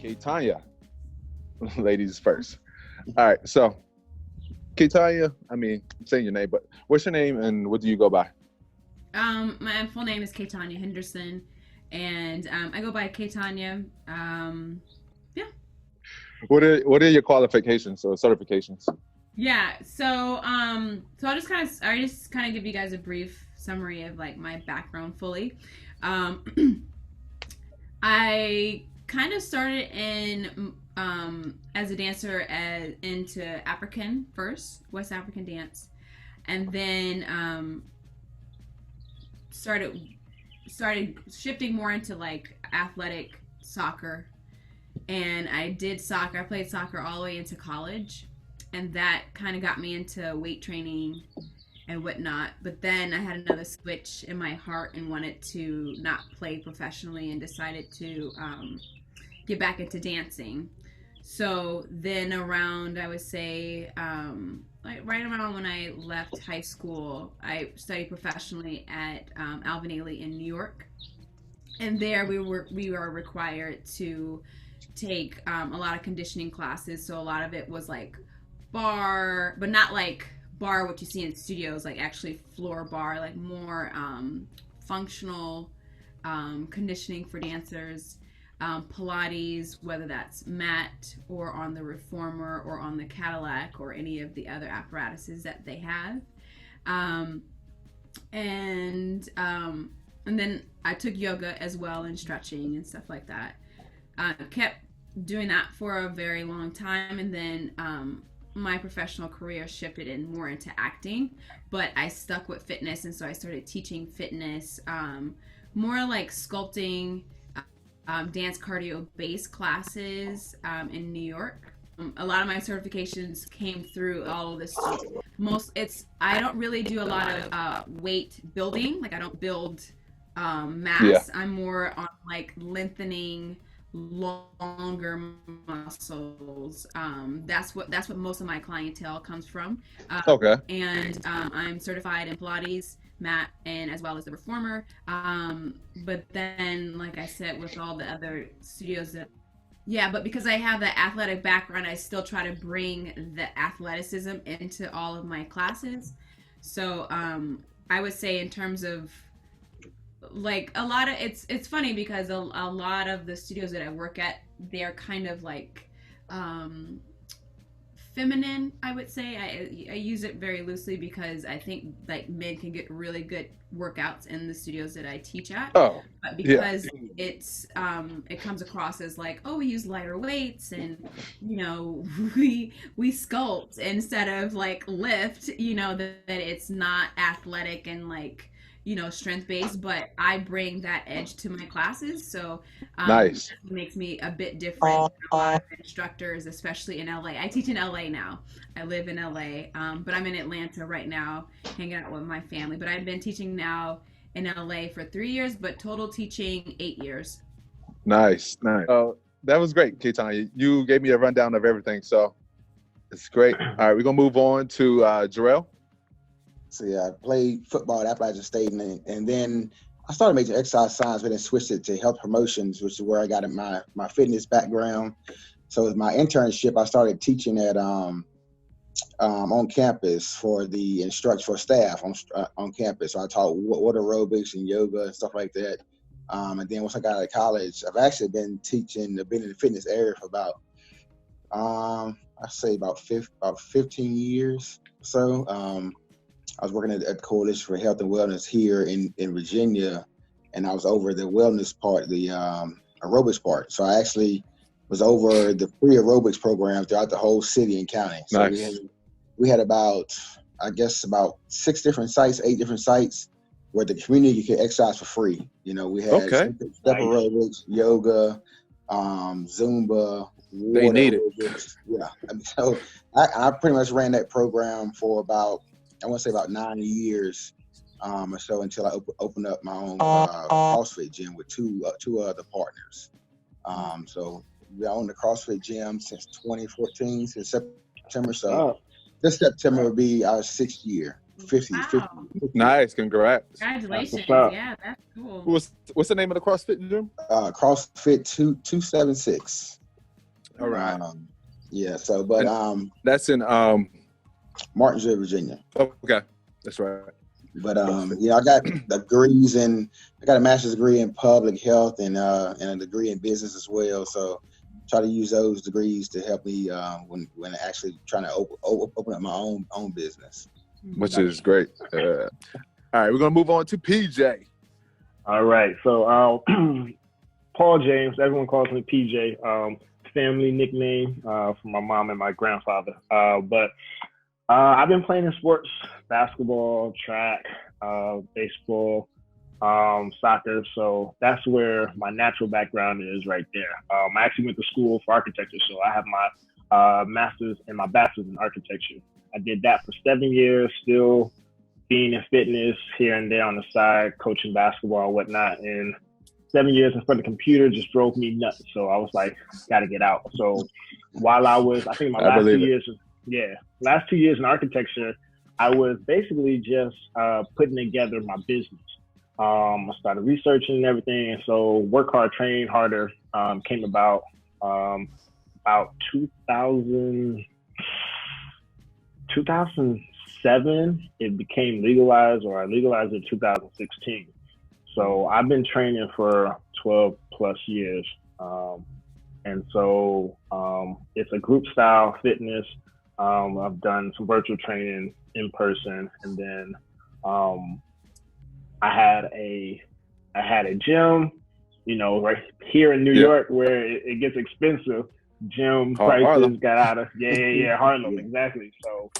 Khetanya, ladies first. All right, so Khetanya, I mean, I'm saying your name, but what's your name and what do you go by? My full name is Khetanya Henderson, and I go by Khetanya. Yeah, What are your qualifications or certifications? yeah. So I just kind of give you guys a brief summary of like my background fully. Um, I kind of started in as a dancer into African first, West African dance, and then started started shifting more into like athletic soccer. And I did soccer. I played soccer all the way into college, and that kind of got me into weight training and whatnot. But then I had another switch in my heart and wanted to not play professionally and decided to get back into dancing. So then around, I would say, like right around when I left high school, I studied professionally at Alvin Ailey in New York, and there we were required to take a lot of conditioning classes. So a lot of it was like bar, but not like bar what you see in studios, like actually floor bar, like more functional conditioning for dancers. Pilates, whether that's mat or on the reformer or on the Cadillac or any of the other apparatuses that they have. Um, and then I took yoga as well and stretching and stuff like that. Kept doing that for a very long time, and then my professional career shifted in more into acting, but I stuck with fitness, and so I started teaching fitness, more like sculpting, dance cardio based classes in New York. A lot of my certifications came through all of this stuff. I don't really do a lot of weight building. Like I don't build Yeah, mass. I'm more on like lengthening longer muscles. That's what most of my clientele comes from. okay. And I'm certified in Pilates, mat, and as well as the reformer. But then, like I said, with all the other studios that, yeah, but because I have that athletic background, I still try to bring the athleticism into all of my classes. So I would say in terms of like a lot of it's funny because a lot of the studios that I work at, they're kind of like um feminine, I would say. I use it very loosely because I think like men can get really good workouts in the studios that I teach at, Oh, but yeah, because it comes across as like, oh, we use lighter weights and you know we sculpt instead of like lift, that it's not athletic and like strength based, but I bring that edge to my classes. So nice. it makes me a bit different than a lot of instructors, especially in LA. I teach in LA now. I live in LA, but I'm in Atlanta right now, hanging out with my family. But I've been teaching now in LA for 3 years, but total teaching 8 years. Nice, nice. That was great, Keitanya. You gave me a rundown of everything, so it's great. All right, we're gonna move on to Jarrell. So yeah, I played football at Appalachian State, and then I started making exercise science, but then switched it to health promotions, which is where I got my fitness background. So with my internship, I started teaching at on campus for the instruct for staff on campus. So I taught water aerobics and yoga and stuff like that. And then once I got out of college, I've actually been been in the fitness area for about I say about 15 years or so. I was working at Coalition for Health and Wellness here in Virginia, and I was over the wellness part, the aerobics part. So I actually was over the free aerobics program throughout the whole city and county. So Nice. we had about, I guess, about 8 different sites where the community could exercise for free. We had Okay. step aerobics, yoga, Zumba, They water need it. aerobics. Yeah. So I pretty much ran that program for about, I want to say about 9 years or so until I opened up my own CrossFit gym with two other partners. So we own the CrossFit gym since 2014, since September. So Wow. this September will be our 6th year, 50. Wow. Nice. Congrats. Congratulations. That's what's up. Yeah, that's cool. What's the name of the CrossFit gym? CrossFit 276. All right. Yeah. So, but that's in Martinsville, Virginia. Okay, that's right. But I got degrees I got a master's degree in public health and a degree in business as well. So try to use those degrees to help me when actually trying to open up my own business. Which is great. All right, we're gonna move on to PJ. All right, so Paul James, everyone calls me PJ. Family nickname from my mom and my grandfather. But I've been playing in sports, basketball, track, baseball, soccer. So that's where my natural background is right there. I actually went to school for architecture. So I have my master's and my bachelor's in architecture. I did that for 7 years, still being in fitness here and there on the side, coaching basketball and whatnot. And 7 years in front of the computer just drove me nuts. So I was like, got to get out. So while I think my last 2 years, last 2 years in architecture, I was basically just putting together my business. I started researching and everything. And so Work Hard, Train Harder came about 2007. It became legalized, or I legalized it in 2016. So I've been training for 12 plus years. And so it's a group style fitness. I've done some virtual training in person, and then I had a gym, right here in New York where it gets expensive. Gym prices Harlem. got out of Harlem, exactly. So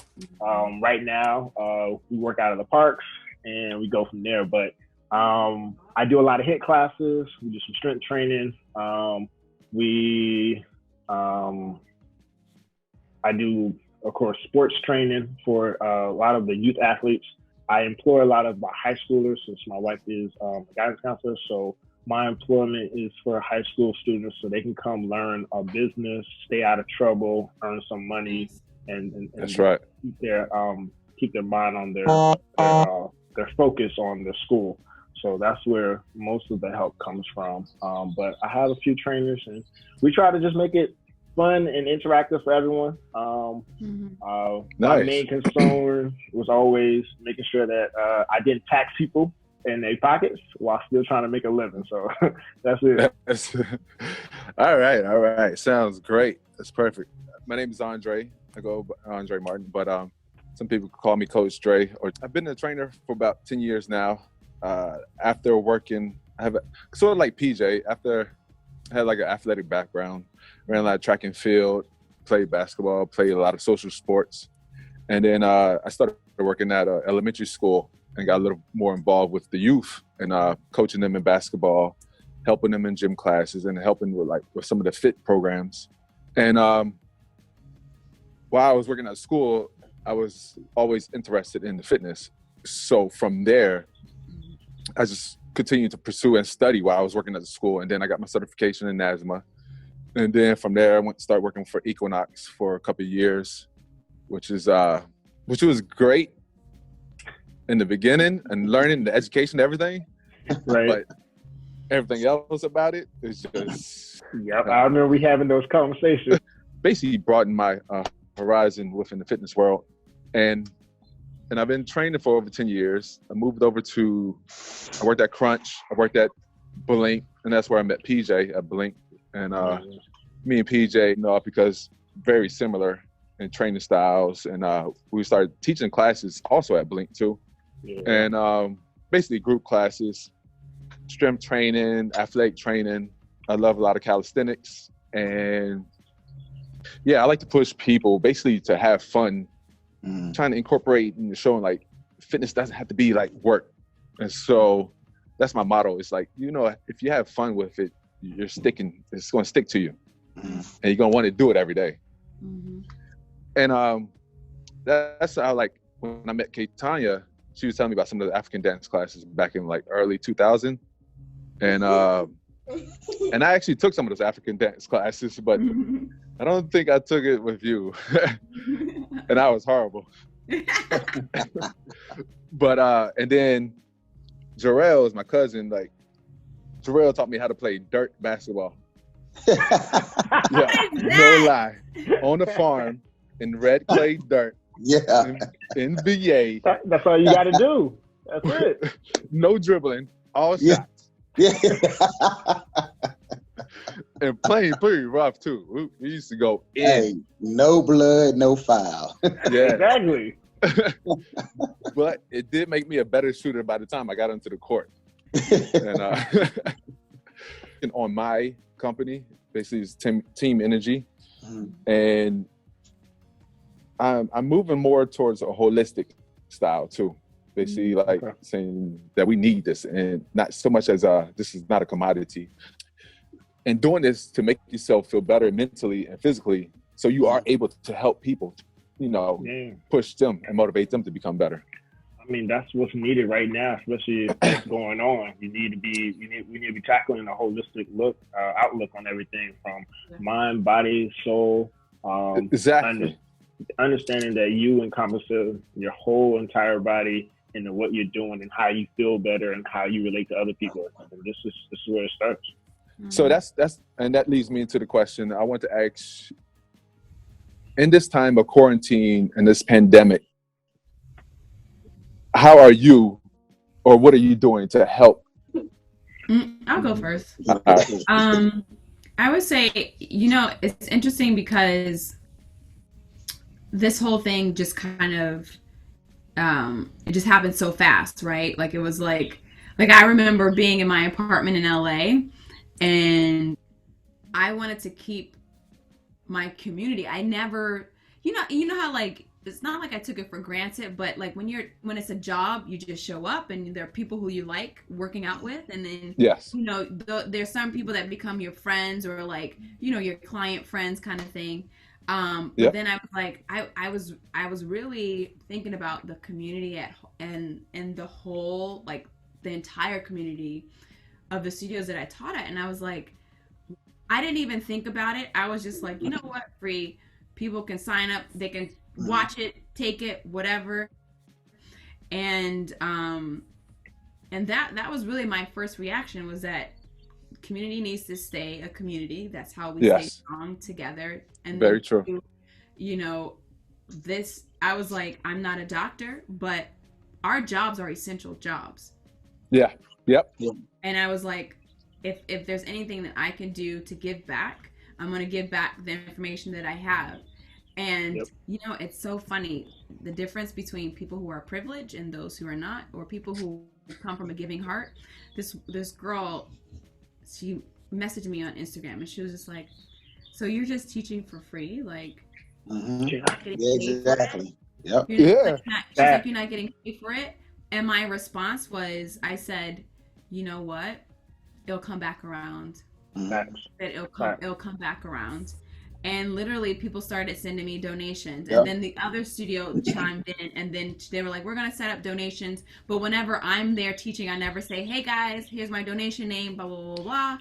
right now we work out of the parks and we go from there. But I do a lot of HIIT classes. We do some strength training. I do, of course, sports training for a lot of the youth athletes. I employ a lot of my high schoolers since my wife is a guidance counselor. So my employment is for high school students so they can come learn a business, stay out of trouble, earn some money, and that's right. Keep their mind on their focus on their school. So that's where most of the help comes from. But I have a few trainers, and we try to just make it fun and interactive for everyone. My main concern was always making sure that I didn't tax people in their pockets while still trying to make a living. So that's it. All right. Sounds great. That's perfect. My name is Andre. I go by Andre Martin, but some people call me Coach Dre. Or I've been a trainer for about 10 years now. After working, I have sort of like PJ. After I had like an athletic background, ran a lot of track and field, played basketball, played a lot of social sports, and then I started working at an elementary school and got a little more involved with the youth and coaching them in basketball, helping them in gym classes, and helping with some of the fit programs. And while I was working at school, I was always interested in the fitness. So from there, I just continued to pursue and study while I was working at the school. And then I got my certification in NASMA. And then from there, I went to start working for Equinox for a couple of years, which was great in the beginning and learning the education, everything. Right. But everything else about it is just... Yep, I remember we having those conversations. Basically broadened my horizon within the fitness world. And I've been training for over 10 years. I worked at Crunch, I worked at Blink, and that's where I met PJ at Blink. And me and PJ know because very similar in training styles. And we started teaching classes also at Blink too. Yeah. And basically group classes, strength training, athletic training. I love a lot of calisthenics. And yeah, I like to push people basically to have fun, trying to incorporate and showing like fitness doesn't have to be like work. And so that's my motto. It's like, if you have fun with it, it's going to stick to you. And you're going to want to do it every day. And that's how, like, when I met Khetanya, she was telling me about some of the African dance classes back in like early 2000. And I actually took some of those African dance classes, but I don't think I took it with you. And I was horrible. But and then Jerelle is my cousin. Like, Jerelle taught me how to play dirt basketball. Yeah, no lie. On the farm in red clay dirt Yeah. in VA. That's all you got to do. That's it. No dribbling, all Yeah. shots. Yeah. And playing pretty rough too. We used to go in. Hey, no blood, no foul. Yeah. Exactly. But it did make me a better shooter by the time I got onto the court. And, and on my company, basically it's Team Energy. And I'm moving more towards a holistic style too. Basically like saying that we need this and not so much as this is not a commodity. And doing this to make yourself feel better mentally and physically so you are able to help people, you know, push them and motivate them to become better. I mean, that's what's needed right now, especially what's going on. We need to be tackling a holistic outlook on everything from mind, body, soul. Exactly. Understanding that you encompass your whole entire body into what you're doing and how you feel better and how you relate to other people. And this is where it starts. So that leads me into the question I want to ask. In this time of quarantine and this pandemic, how are you, or what are you doing to help? I'll go first. I would say, you know, it's interesting because this whole thing just kind of, it just happened so fast, right? Like it was like I remember being in my apartment in LA and I wanted to keep my community. I never, you know how like, it's not like I took it for granted, but like when it's a job, you just show up and there are people who you like working out with. And then, you know, there's some people that become your friends or like, you know, your client friends kind of thing. But then I was like, I was really thinking about the community and the whole, like the entire community of the studios that I taught at. And I was like, I didn't even think about it. I was just like, you know what, free people can sign up. They can watch it, take it, whatever. And that was really my first reaction, was that community needs to stay a community. That's how we stay strong together. And very true. You know, I was like, I'm not a doctor, but our jobs are essential jobs. Yeah. Yep. And I was like, if there's anything that I can do to give back, I'm going to give back the information that I have. And, you know, it's so funny, the difference between people who are privileged and those who are not, or people who come from a giving heart. This girl, she messaged me on Instagram and she was just like, so you're just teaching for free? Like, you're not getting paid for it? Yep. She's like, you're not getting paid for it? And my response was, I said, you know what? It'll come back around. It'll come back around. And literally people started sending me donations. And then the other studio chimed in and then they were like, we're going to set up donations. But whenever I'm there teaching, I never say, hey guys, here's my donation name, blah, blah, blah, blah.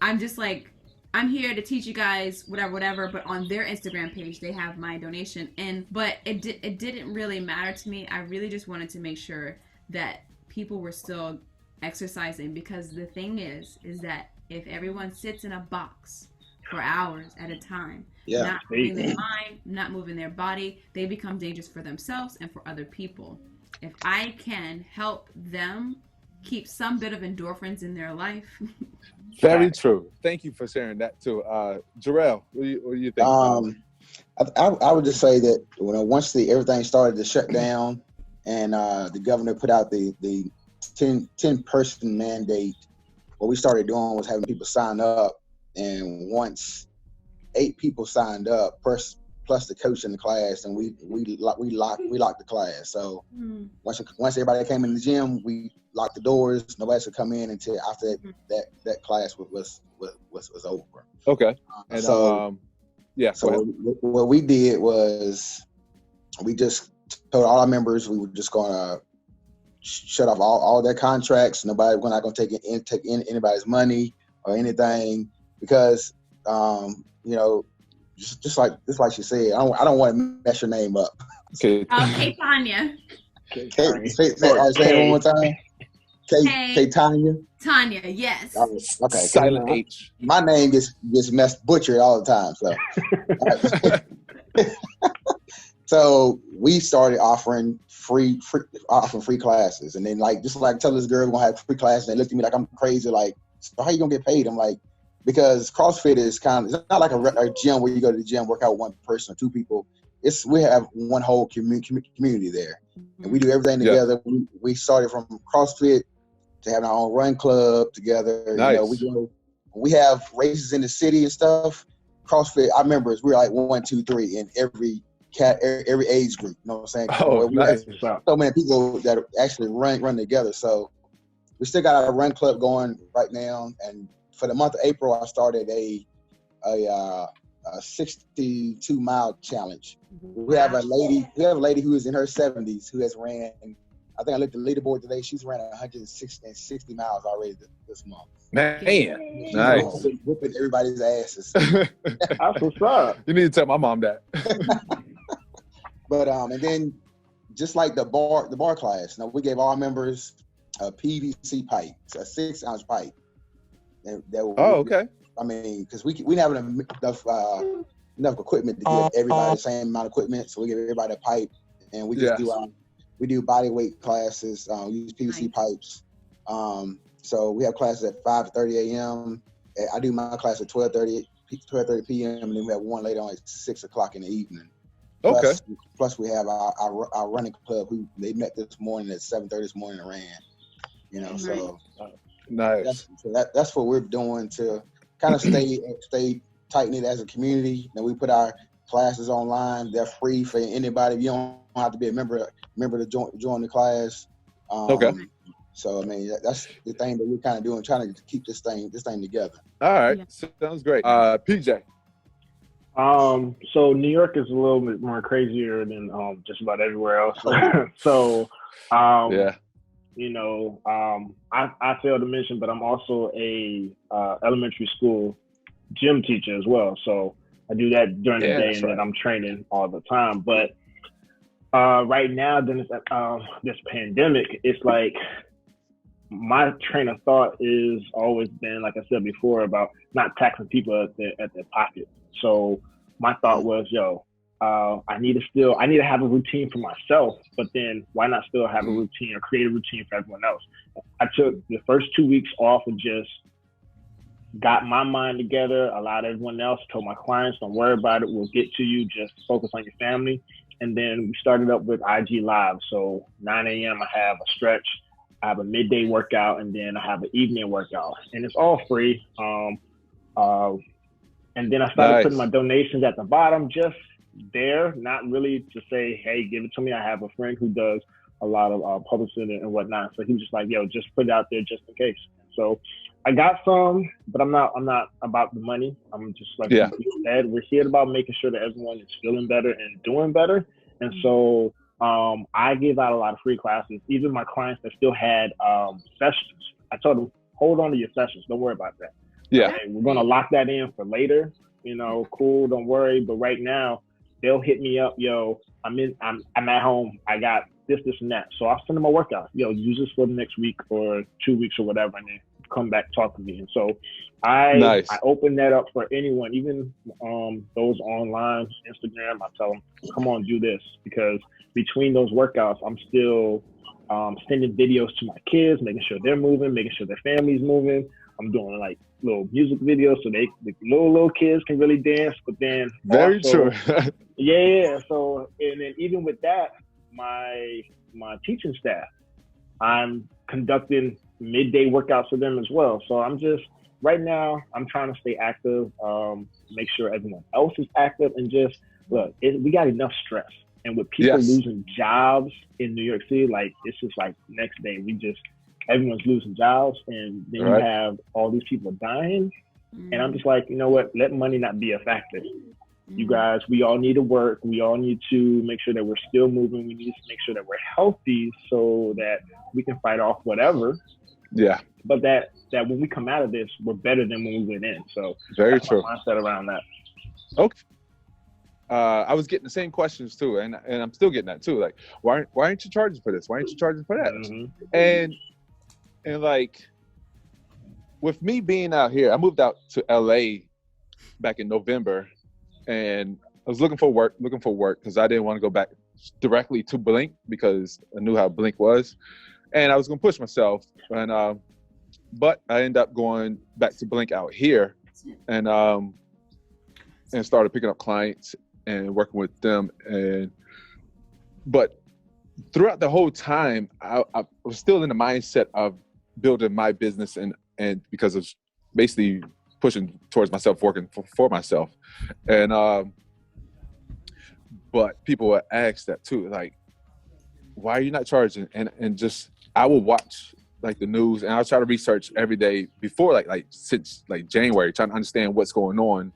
I'm just like, I'm here to teach you guys whatever. But on their Instagram page, they have my donation. But it didn't really matter to me. I really just wanted to make sure that people were still exercising, because the thing is that if everyone sits in a box for hours at a time, not moving their mind, not moving their body, they become dangerous for themselves and for other people. If I can help them keep some bit of endorphins in their life. Very true. Thank you for sharing that too. Jerelle, what do you think? I would just say that once everything started to shut down and the governor put out the 10-person mandate, what we started doing was having people sign up. And once 8 people signed up, plus the coach in the class, and we locked the class. So once everybody came in the gym, we locked the doors. Nobody should come in until after that class was over. Okay. And so what we did was we just told all our members we were just gonna shut off all their contracts. We're not gonna take anybody's money or anything. Because, just like she said, I don't want to mess your name up. Okay. Khetanya. Say it one more time. Hey, Tanya. Tanya, yes. Okay. Silent H. My name gets butchered all the time. So, so we started offering free classes, and then just tell this girl we're gonna have free classes. And they looked at me like I'm crazy. Like, so how you gonna get paid? I'm like, because CrossFit is it's not like a gym where you go to the gym, work out one person or two people. We have one whole community there, and we do everything together. We started from CrossFit to having our own run club together. Nice. We have races in the city and stuff. CrossFit, our members, we're like 1, 2, 3 in every age group. You know what I'm saying? Oh, we nice. have so many people that actually run together. So we still got our run club going right now. And for the month of April, I started a 62-mile challenge. We have a lady who is in her 70s who has ran. I think I looked at the leaderboard today. She's ran 160 miles already this month. Man, She's nice. Whipping everybody's asses. That's what's up. You need to tell my mom that. But and then just like the bar class, we gave all members a PVC pipe, a 6-ounce pipe. Okay. I mean, because we didn't have enough equipment to give everybody the same amount of equipment, so we give everybody a pipe, and we just do body weight classes. Use PVC pipes. So we have classes at 5:30 a.m. I do my class at 12:30 p.m. and then we have one later on at 6 o'clock in the evening. Okay. Plus we have our running club who they met this morning at 7:30 this morning and ran. So nice. That's what we're doing to kind of stay tight knit as a community. And we put our classes online. They're free for anybody. You don't have to be a member to join the class. Okay. So I mean that's the thing that we're kind of doing, trying to keep this thing together. All right. Yeah. Sounds great. PJ. So New York is a little bit more crazier than just about everywhere else. So I failed to mention, but I'm also a elementary school gym teacher as well. So I do that during the day, and then I'm training all the time. But right now, during this pandemic, it's like my train of thought is always been, like I said before, about not taxing people at their pocket. So my thought was, I need to have a routine for myself, but then why not still have a routine or create a routine for everyone else? I took the first 2 weeks off and just got my mind together, allowed everyone else, told my clients, don't worry about it, we'll get to you, just focus on your family. And then we started up with IG Live. So 9 a.m. I have a stretch, I have a midday workout, and then I have an evening workout. And it's all free. And then I started putting my donations at the bottom, just there, not really to say, hey, give it to me. I have a friend who does a lot of publishing and whatnot. So he was just like, just put it out there just in case. So I got some, but I'm not about the money. I'm just like you said, we're here about making sure that everyone is feeling better and doing better. And so I gave out a lot of free classes. Even my clients that still had sessions, I told them, hold on to your sessions. Don't worry about that. Yeah. Okay, we're going to lock that in for later. Cool, don't worry. But right now, they'll hit me up. I'm at home. I got this, and that. So I'll send them a workout. Use this for the next week or 2 weeks or whatever, and then come back, talk to me. And so I open that up for anyone, even those online, Instagram. I tell them, come on, do this, because between those workouts, I'm still sending videos to my kids, making sure they're moving, making sure their family's moving. I'm doing like little music videos so the little kids can really dance. But then very true. So and then even with that, my teaching staff, I'm conducting midday workouts for them as well. So I'm just right now I'm trying to stay active, make sure everyone else is active, and just look. We got enough stress, and with people losing jobs in New York City, like it's just like next day everyone's losing jobs, and then you have all these people dying. And I'm just like, you know what? Let money not be a factor. You guys, we all need to work. We all need to make sure that we're still moving. We need to make sure that we're healthy so that we can fight off whatever. Yeah. But that when we come out of this, we're better than when we went in. So very true. My mindset around that. Okay. I was getting the same questions too, and I'm still getting that too. Like, why aren't you charging for this? Why aren't you charging for that? Mm-hmm. And And like, with me being out here, I moved out to LA back in November, and I was looking for work because I didn't want to go back directly to Blink because I knew how Blink was, and I was gonna push myself. And but I ended up going back to Blink out here, and started picking up clients and working with them. But throughout the whole time, I was still in the mindset of building my business and because of basically pushing towards myself, working for myself. And but people would ask that too, like, why are you not charging? And just, I will watch like the news, and I'll try to research every day before like since like January, trying to understand what's going on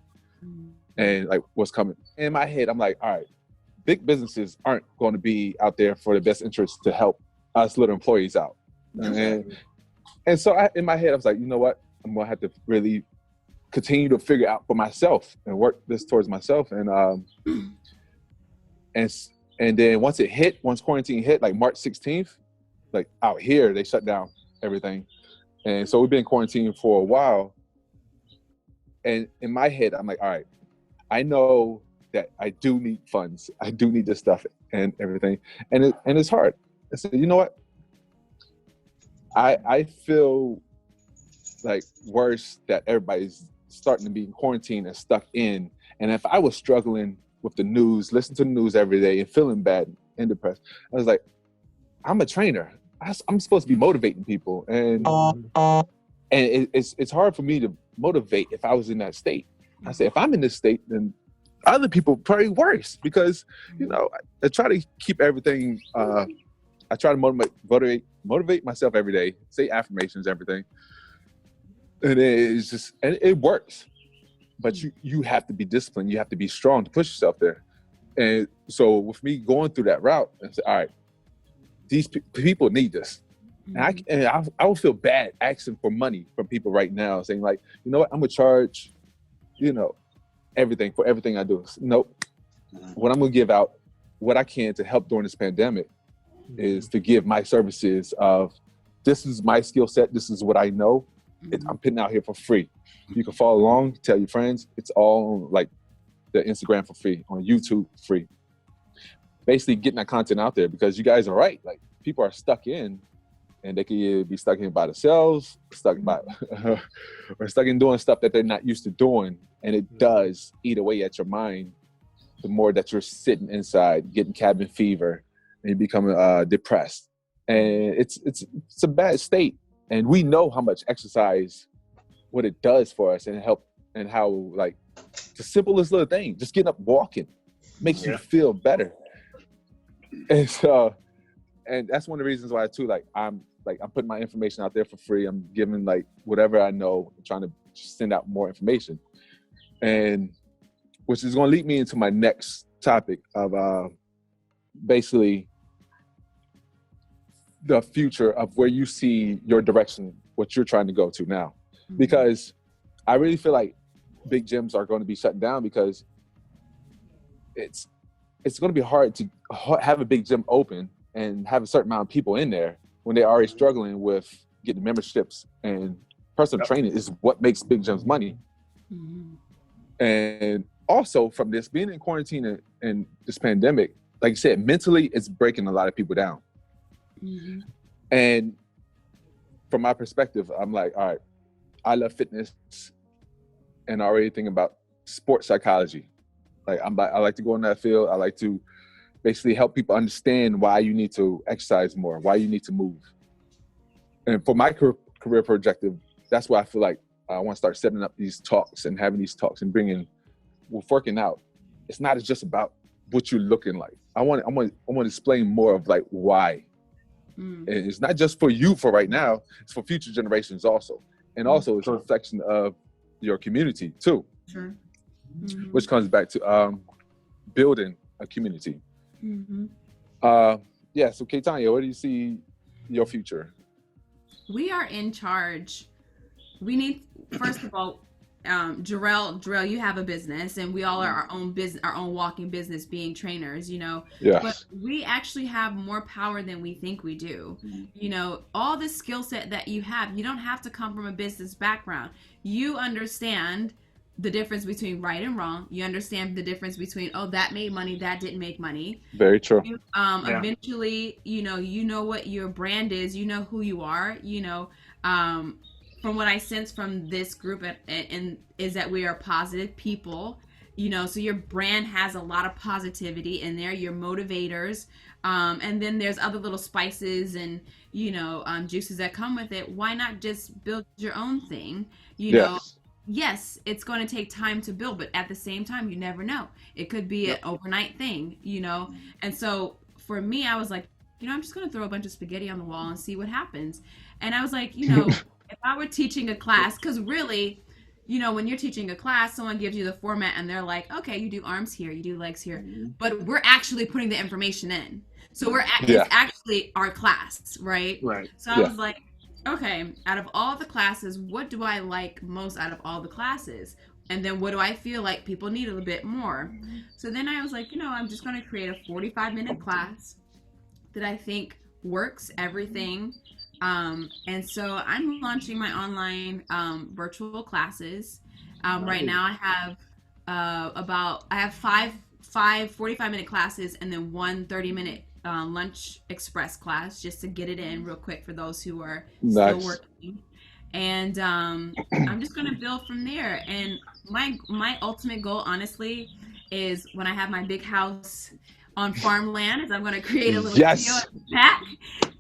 and like what's coming. In my head, I'm like, all right, big businesses aren't going to be out there for the best interest to help us little employees out. And so in my head, I was like, you know what? I'm going to have to really continue to figure out for myself and work this towards myself. And then once quarantine hit, like March 16th, like out here, they shut down everything. And so we've been quarantined for a while. And in my head, I'm like, all right, I know that I do need funds. I do need this stuff and everything. And it's hard. I said, you know what? I feel like worse that everybody's starting to be in quarantine and stuck in. And if I was struggling with the news, listening to the news every day and feeling bad and depressed, I was like, I'm a trainer. I'm supposed to be motivating people. And it's hard for me to motivate if I was in that state. I said, if I'm in this state, then other people probably worse, because, you know, I try to keep everything, I try to motivate myself every day, say affirmations, everything. And it's just, and it works. But you have to be disciplined. You have to be strong to push yourself there. And so with me going through that route, I said, all right, these people need this. And I would feel bad asking for money from people right now, saying like, you know what, I'm gonna charge, you know, everything for everything I do. Nope. What I'm gonna give out, what I can to help during this pandemic, is to give my services of, this is my skill set, this is what I know, I'm putting out here for free. You can follow along, tell your friends. It's all on like the Instagram for free, on YouTube free. Basically getting that content out there, because you guys are right. Like, people are stuck in, and they can either be stuck in by themselves, or stuck in doing stuff that they're not used to doing. And it does eat away at your mind the more that you're sitting inside, getting cabin fever, and you become depressed. And it's a bad state. And we know how much exercise, what it does for us, and help, and how like the simplest little thing, just getting up, walking, makes you feel better. And so, and that's one of the reasons why too, I'm putting my information out there for free. I'm giving like whatever I know, I'm trying to send out more information, and which is going to lead me into my next topic of basically the future of where you see your direction, what you're trying to go to now. Because I really feel like big gyms are going to be shut down, because it's going to be hard to have a big gym open and have a certain amount of people in there when they're already struggling with getting memberships, and personal training is what makes big gyms money. And also, from this being in quarantine and this pandemic, like you said, mentally it's breaking a lot of people down. And from my perspective, I'm like, all right, I love fitness, and I already think about sports psychology. Like, I like to go in that field. I like to basically help people understand why you need to exercise more, why you need to move. And for my career objective, that's why I feel like I want to start setting up these talks and having these talks and bringing, with working out, it's not just about what you're looking like. I want to explain more of like why. And it's not just for you for right now, it's for future generations also. And also it's a reflection of your community too. Sure. Which comes back to building a community. So Khetanya, where do you see your future? We are in charge. We need, first of all, Jerelle, you have a business, and we all are our own business, our own walking business, being trainers, you know. Yes. But we actually have more power than we think we do. You know, all the skill set that you have, you don't have to come from a business background. You understand the difference between right and wrong. You understand the difference between, oh, that made money, that didn't make money. Very true. Eventually, you know what your brand is, you know who you are, you know. From what I sense from this group and is that we are positive people, you know, so your brand has a lot of positivity in there, your motivators, and then there's other little spices and, you know, juices that come with it. Why not just build your own thing, you know? Yes, it's going to take time to build, but at the same time, you never know. It could be an overnight thing, you know? And so for me, I was like, you know, I'm just going to throw a bunch of spaghetti on the wall and see what happens. And I was like, you know, if I were teaching a class, because really, you know, when you're teaching a class, someone gives you the format and they're like, okay, you do arms here, you do legs here, but we're actually putting the information in. So it's actually our class, right? Right. So I was like, okay, out of all the classes, what do I like most out of all the classes? And then what do I feel like people need a little bit more? So then I was like, you know, I'm just going to create a 45-minute class that I think works everything. And so I'm launching my online virtual classes. Right now I have five 45-minute classes and then one 30-minute lunch express class just to get it in real quick for those who are still working. And I'm just going to build from there. And my ultimate goal, honestly, is when I have my big house on farmland, is I'm going to create a little pack.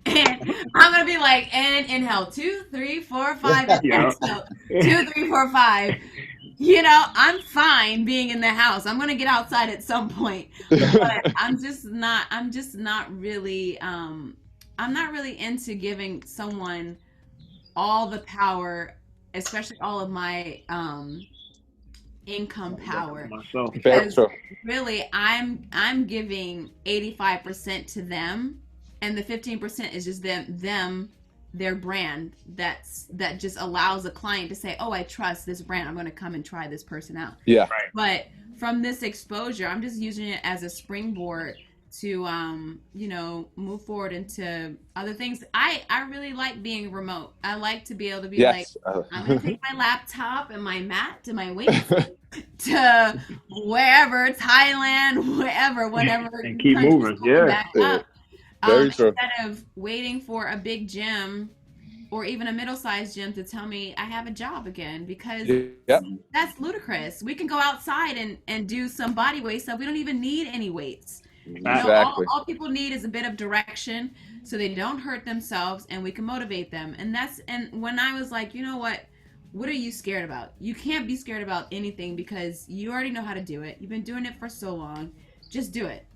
And I'm going to be like, and inhale 2, 3, 4, 5, and exhale 2, 3, 4, 5. You know, I'm fine being in the house. I'm going to get outside at some point. But I'm not really into giving someone all the power, especially all of my income power. Because really I'm giving 85% to them, and the 15% is just them their brand that just allows a client to say, oh, I trust this brand, I'm going to come and try this person out. But from this exposure, I'm just using it as a springboard to you know, move forward into other things. I really like being remote. I like to be able to be like, I'm going to take my laptop and my mat to my weights to wherever, Thailand, whenever, and keep moving. Back up. Instead of waiting for a big gym or even a middle-sized gym to tell me I have a job again, because that's ludicrous. We can go outside and do some body weight stuff. We don't even need any weights. Exactly. You know, all people need is a bit of direction so they don't hurt themselves, and we can motivate them. And when I was like, you know what are you scared about? You can't be scared about anything because you already know how to do it. You've been doing it for so long. Just do it.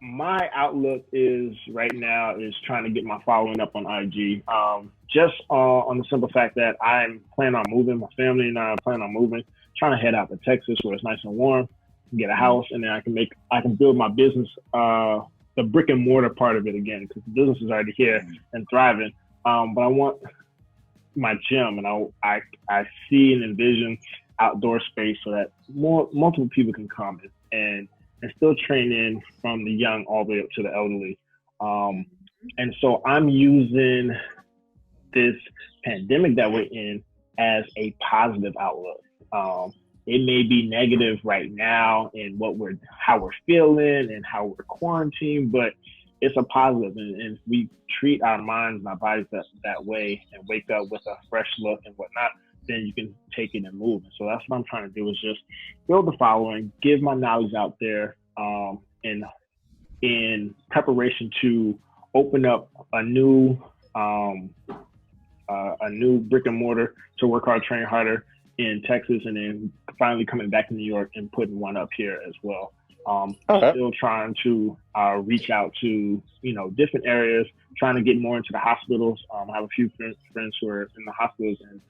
My outlook is right now is trying to get my following up on IG. Just on the simple fact that I'm planning on moving. My family and I are planning on moving, trying to head out to Texas where it's nice and warm, get a house, and then I can build my business, the brick and mortar part of it again, because the business is already here and thriving. But I want my gym, and I see and envision outdoor space so that multiple people can come and still train in from the young all the way up to the elderly. And so I'm using this pandemic that we're in as a positive outlook. It may be negative right now in how we're feeling and how we're quarantined, but it's a positive. And if we treat our minds and our bodies that way and wake up with a fresh look and whatnot, then you can take it and move. And so that's what I'm trying to do, is just build the following, give my knowledge out there, in preparation to open up a new brick and mortar to work hard, train harder in Texas, and then finally coming back to New York and putting one up here as well. Still trying to reach out to, different areas, trying to get more into the hospitals. I have a few friends who are in the hospitals, and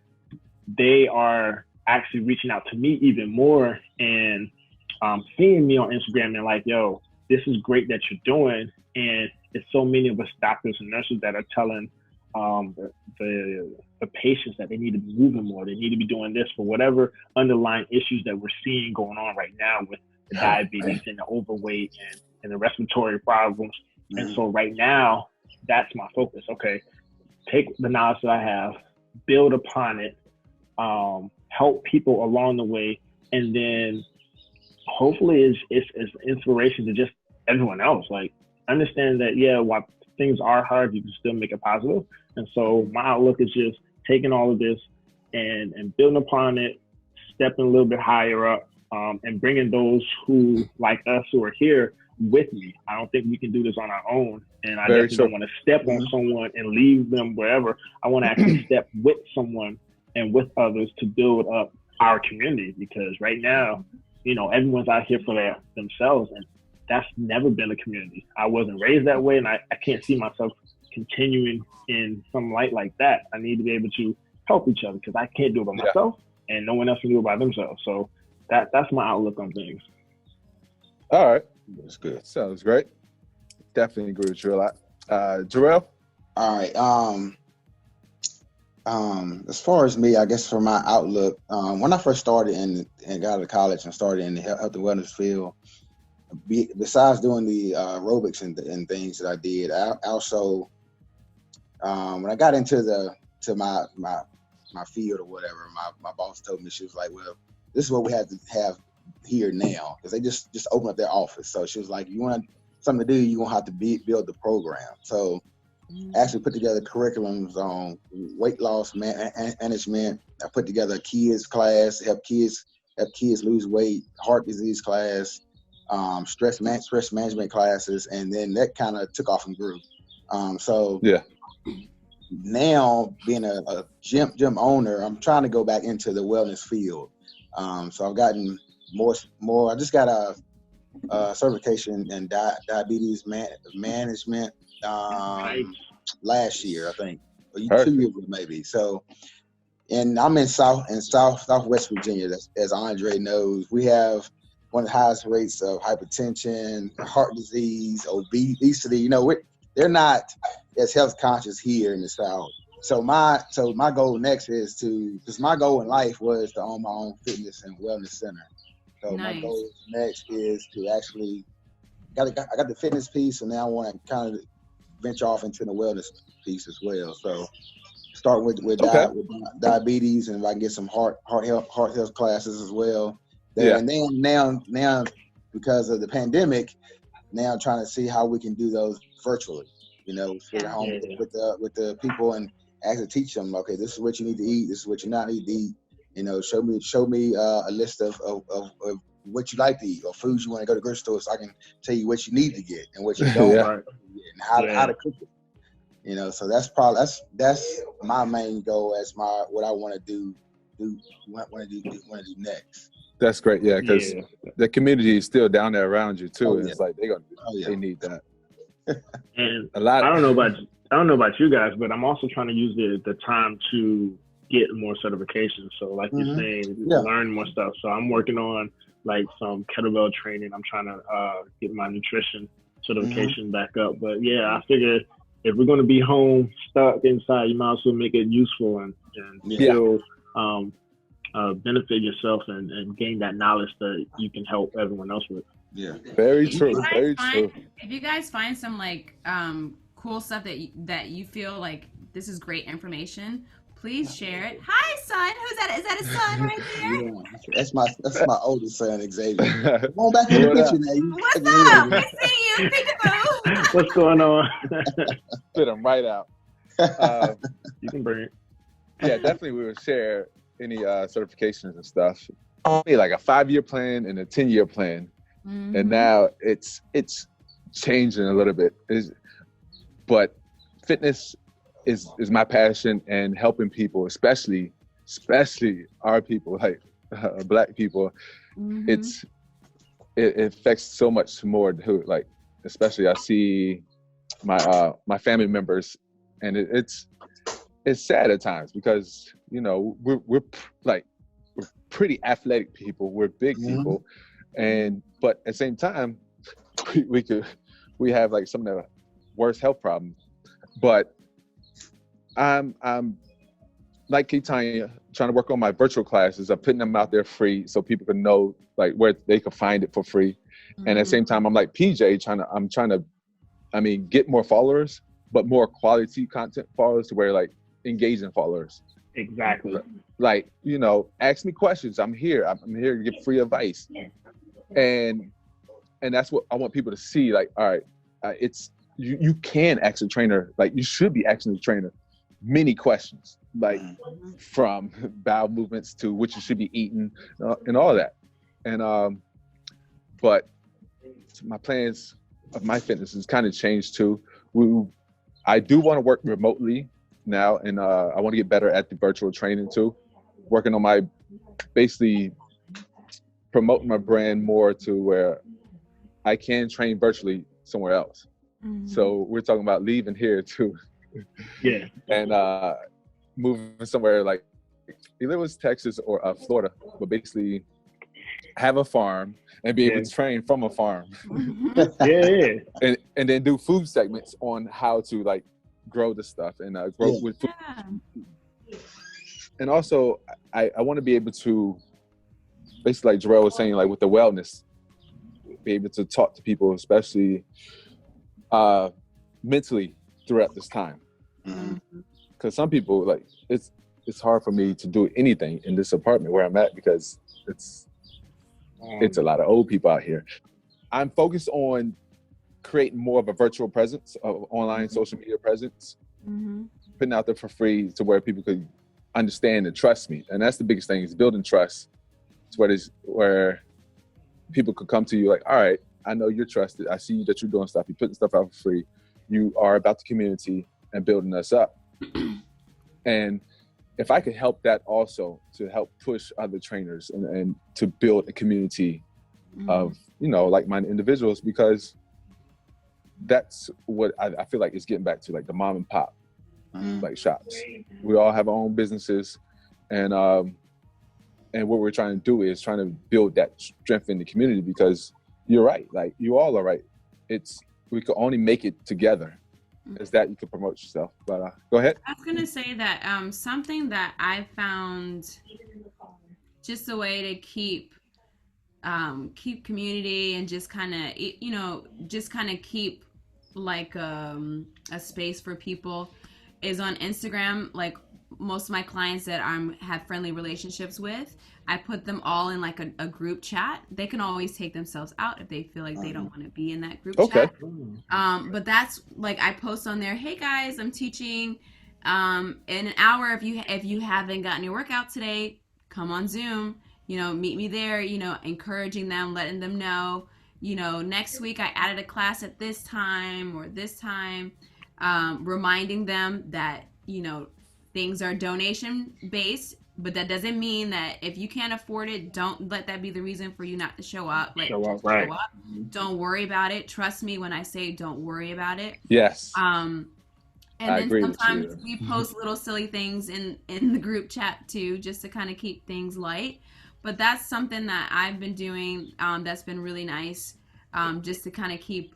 they are actually reaching out to me even more and seeing me on Instagram and like, yo, this is great that you're doing. And it's so many of us doctors and nurses that are telling the the patients that they need to be moving more. They need to be doing this for whatever underlying issues that we're seeing going on right now with the diabetes and the overweight and the respiratory problems. And so right now, that's my focus. Okay, take the knowledge that I have, build upon it, help people along the way, and then hopefully it's inspiration to just everyone else. Like, understand that, yeah, while things are hard, you can still make it positive. And so my outlook is just taking all of this and building upon it, stepping a little bit higher up, and bringing those who, like us, who are here with me. I don't think we can do this on our own. And I definitely don't want to step on someone and leave them wherever. I want to actually step with someone and with others to build up our community, because right now, you know, everyone's out here for themselves, and that's never been a community. I wasn't raised that way, and I can't see myself continuing in some light like that. I need to be able to help each other, because I can't do it by myself, and no one else can do it by themselves. So that's my outlook on things. All right. That's good. Sounds great. Definitely agree with you a lot. Jerelle? All right. As far as me, I guess for my outlook, when I first started and got out of college and started in the health and wellness field, besides doing the aerobics and things that I did, I also, when I got into my field or whatever, my boss told me, she was like, well, this is what we have to have here now, because they just opened up their office. So she was like, you want something to do, you're gonna have to build the program. So actually put together curriculums on weight loss management. I put together a kids class, help kids lose weight, heart disease class, stress management classes, and then that kind of took off and grew. Now being a gym owner, I'm trying to go back into the wellness field. So I've gotten more. I just got a certification in diabetes management last year, I think, or 2 years ago maybe. So, and I'm in Southwest Virginia. As Andre knows, we have one of the highest rates of hypertension, heart disease, obesity. You know, they're not as health conscious here in the South. So my goal next is because my goal in life was to own my own fitness and wellness center. So my goal next is to actually I got the fitness piece, and now I want to kind of venture off into the wellness piece as well. So start with diabetes, and if I can get some heart health classes as well. And then now because of the pandemic, now I'm trying to see how we can do those virtually. You know, sit at home with the people and actually teach them. Okay, this is what you need to eat. This is what you not need to eat. You know, show me a list of what you like to eat or foods you want to go to the grocery store, so I can tell you what you need to get and what you don't want to get and how to cook it. You know, so that's my main goal as what I want to do next. That's great, because the community is still down there around you too, and it's like they need that. And a lot. I don't know about you guys, but I'm also trying to use the time to get more certifications. So like you're saying, learn more stuff. So I'm working on like some kettlebell training. I'm trying to get my nutrition certification back up. But I figure if we're going to be home stuck inside, you might as well make it useful and still benefit yourself and gain that knowledge that you can help everyone else with. Yeah, very true. Very true. If you guys find some like cool stuff that you feel like this is great information, please share it. Hi, son. Who's that? Is that his son right there? Yeah, that's my oldest son, Xavier. Come on back in the picture now. What's up? We see you. Peekaboo. What's going on? Spit him right out. You can bring it. Yeah, definitely. We would share any certifications and stuff. Maybe like a 5-year plan and a 10-year plan, and now it's changing a little bit. But fitness is my passion, and helping people, especially our people, like Black people. It affects so much more. Like, especially I see my family members, and it's sad at times because, you know, we're pretty athletic people. We're big people, but at the same time, we have like some of the worst health problems. But I'm like Khetanya, trying to work on my virtual classes. I'm putting them out there free so people can know like where they can find it for free. And at the same time, I'm like PJ, I'm trying to, I mean, get more followers, but more quality content followers to where like engaging followers. Exactly. Like, you know, ask me questions. I'm here. I'm here to give free advice. And that's what I want people to see. Like, all right, it's you can ask a trainer. Like, you should be asking the trainer many questions, like from bowel movements to what you should be eating and all that. And but my plans of my fitness has kind of changed too. I do want to work remotely now, and I want to get better at the virtual training too. Working on my, basically promoting my brand more to where I can train virtually somewhere else. So we're talking about leaving here too. Yeah. And moving somewhere like either it was Texas or Florida, but basically have a farm and be able to train from a farm. And then do food segments on how to like grow the stuff and grow with food. And also I want to be able to, basically like Jerelle was saying, like with the wellness, be able to talk to people, especially mentally throughout this time. Because some people, like, it's hard for me to do anything in this apartment where I'm at because it's a lot of old people out here. I'm focused on creating more of a virtual presence, of online social media presence, putting out there for free to where people could understand and trust me. And that's the biggest thing, is building trust. It's where people could come to you like, all right, I know you're trusted. I see that you're doing stuff. You're putting stuff out for free. You are about the community and building us up. And if I could help that also to help push other trainers and to build a community of, you know, like-minded individuals, because that's what I feel like is getting back to, like the mom and pop like shops. We all have our own businesses, and what we're trying to do is trying to build that strength in the community, because you're right, like you all are right. We could only make it together. Is that you can promote yourself. But go ahead. I was gonna say that something that I found just a way to keep community and just kind of, you know, just kind of keep like a space for people is on Instagram. Like most of my clients that have friendly relationships with, I put them all in like a group chat. They can always take themselves out if they feel like they don't want to be in that group chat. But that's like, I post on there, hey guys, I'm teaching in an hour. If you haven't gotten your workout today, come on Zoom, you know, meet me there, you know, encouraging them, letting them know, you know, next week I added a class at this time or this time, reminding them that, you know, things are donation based, but that doesn't mean that if you can't afford it, don't let that be the reason for you not to show up. Like, show up. Don't worry about it. Trust me when I say don't worry about it. Yes. And then sometimes we post little silly things in the group chat too, just to kind of keep things light. But that's something that I've been doing that's been really nice, just to kind of keep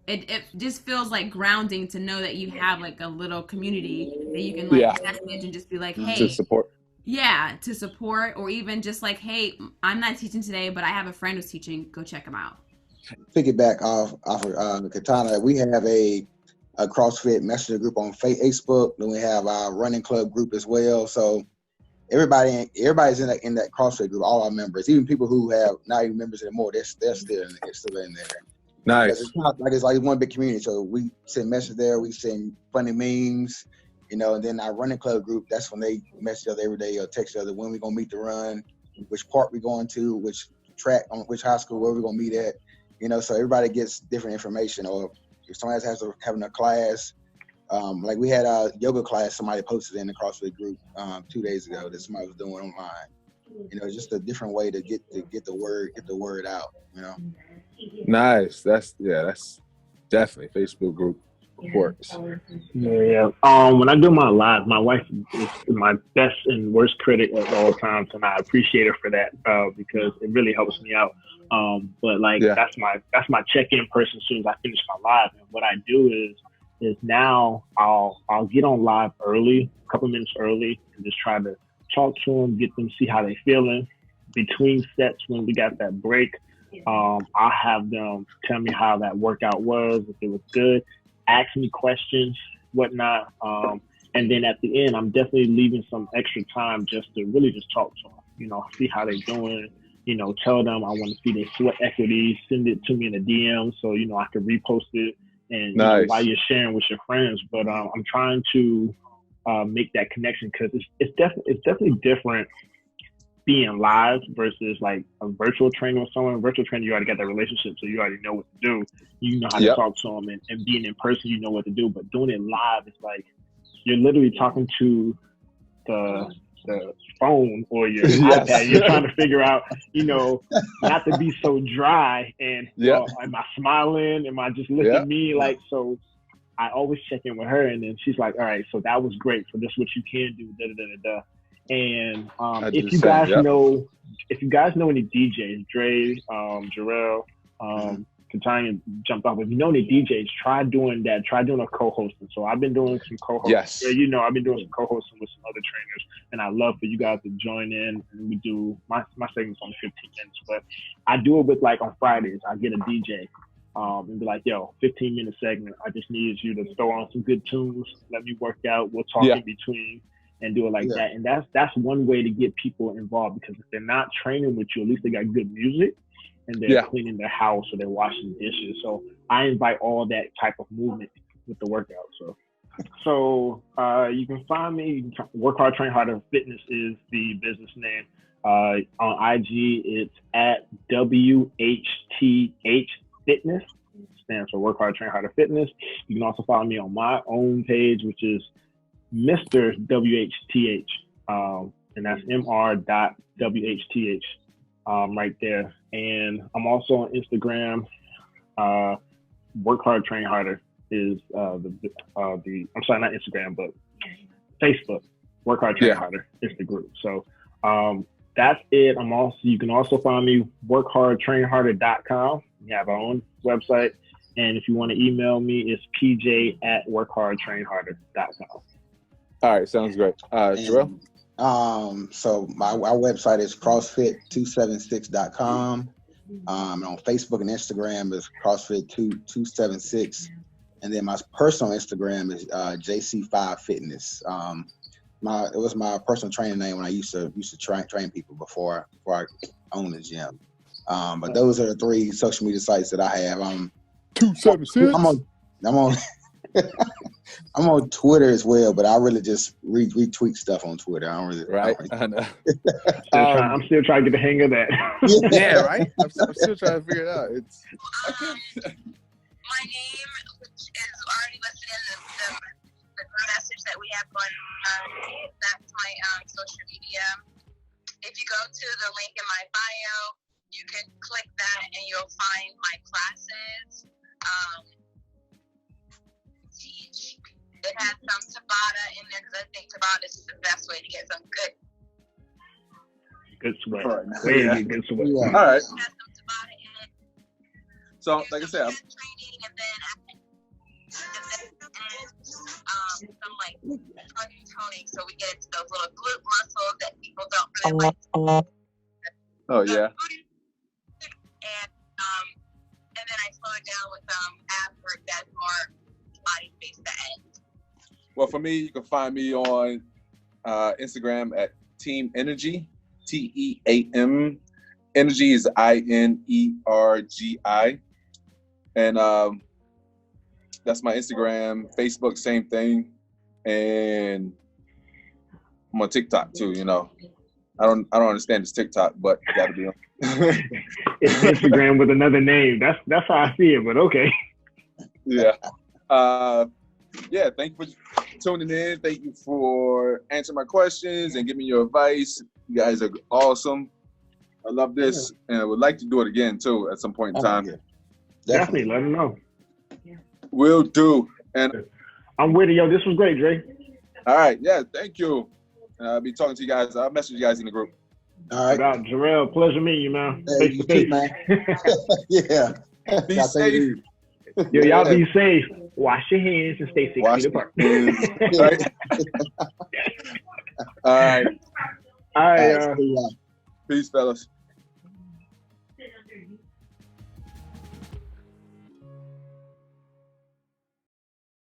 it just feels like grounding to know that you have like a little community that you can like message and just be like, hey, to support. Yeah, to support, or even just like, hey, I'm not teaching today, but I have a friend who's teaching. Go check him out. Piggyback off of Katana, we have a CrossFit messenger group on Facebook. Then we have our running club group as well. So everybody's in that CrossFit group. All our members, even people who have not even members anymore, they're still in there. Nice. It's like one big community. So we send messages there. We send funny memes, you know. And then our running club group, that's when they message each other every day or text each other when we're gonna meet to run, which park we're going to, which track, on which high school, where we're gonna meet at, you know. So everybody gets different information. Or if somebody having a class, like we had a yoga class, somebody posted in the CrossFit group 2 days ago that somebody was doing online. You know, just a different way to get the word out, you know. Nice. That's definitely Facebook group works. Yeah. When I do my live, my wife is my best and worst critic at all times, and I appreciate her for that because it really helps me out. But like that's my check-in person as soon as I finish my live. And what I do is is now I'll get on live early, a couple minutes early, and just try to talk to them, get them, see how they feeling. Between sets, when we got that break, I'll have them tell me how that workout was, if it was good, ask me questions, whatnot. And then at the end, I'm definitely leaving some extra time just to really just talk to them, you know, see how they're doing, you know, tell them I want to see their sweat equity, send it to me in a DM so, you know, I can repost it and Nice. you know, while you're sharing with your friends. But I'm trying to make that connection because it's definitely different being live versus like a virtual trainer with someone. Virtual trainer, you already got that relationship, so you already know what to do. You know how to talk to them, and being in person, you know what to do. But doing it live, it's like you're literally talking to the phone or your iPad. You're trying to figure out, you know, not to be so dry and am I smiling? Am I just looking at me? Like, so I always check in with her, and then she's like, all right, so that was great. So this is what you can do, da da da da. And if you guys know any DJs, Dre, Jerelle, Khetanya jumped off. If you know any DJs, try doing that. Try doing a co-hosting. So I've been doing some co-hosting. Yes. You know, I've been doing some co-hosting with some other trainers, and I love for you guys to join in. And we do my segment's only 15 minutes, but I do it with like on Fridays. I get a DJ. And be like, yo, 15-minute segment. I just needed you to throw on some good tunes. Let me work out. We'll talk in between. And do it like that. And that's one way to get people involved, because if they're not training with you, at least they got good music and they're cleaning their house or they're washing dishes. So I invite all that type of movement with the workout. So you can find me, Work Hard, Train Harder Fitness is the business name. On IG, it's at WHTH Fitness. Stands for Work Hard, Train Harder Fitness. You can also follow me on my own page, which is Mr. WHTH, and that's Mr.WHTH right there. And I'm also on Instagram. Work Hard, Train Harder is I'm sorry, not Instagram, but Facebook. Work Hard, Train Harder is the group. So that's it. You can also find me workhardtrainharder.com. We have our own website. And if you want to email me, it's pj@workhardtrainharder.com. All right, sounds great. Jerelle? So our website is CrossFit276.com. On Facebook and Instagram is CrossFit276. And then my personal Instagram is JC5 Fitness. It was my personal training name when I used to train people before I owned the gym. But those are the 3 social media sites that I have. 276. I'm on Twitter as well, but I really just retweet stuff on Twitter. I don't really. I know. I'm still trying to get the hang of that. Yeah, right. I'm still trying to figure it out. My name, which is already listed in the message that we have going on, that's my social media. If you go to the link in my bio, you can click that and you'll find my classes. It has some Tabata in there because I think Tabata is the best way to get some good sweat. Good sweat. Yeah. All right. It has some Tabata in it. So, like I said, training and then some like target toning, so we get into those little glute muscles that people don't really like. Oh yeah. And then I slow it down with ab work that's more body based at end. Well, for me, you can find me on Instagram at Team Energy, TEAM. Energy is INERGI. And that's my Instagram. Facebook, same thing. And I'm on TikTok too, you know. I don't understand this TikTok, but I gotta be on. It's Instagram with another name. That's how I see it, but okay. Yeah. Thank you for tuning in. Thank you for answering my questions and giving me your advice. You guys are awesome. I love this, and I would like to do it again too at some point in time. Definitely, let them know. Will do. And I'm with it, yo. This was great, Dre. All right, thank you. I'll be talking to you guys. I'll message you guys in the group. All right. Jerelle, pleasure meeting you, man. Hey, you too, man. Yeah. Be safe. Yo, y'all be safe. wash your hands and stay 6 Wash feet apart. your hands. Right? All right. All right, All right, see ya. Peace, fellas.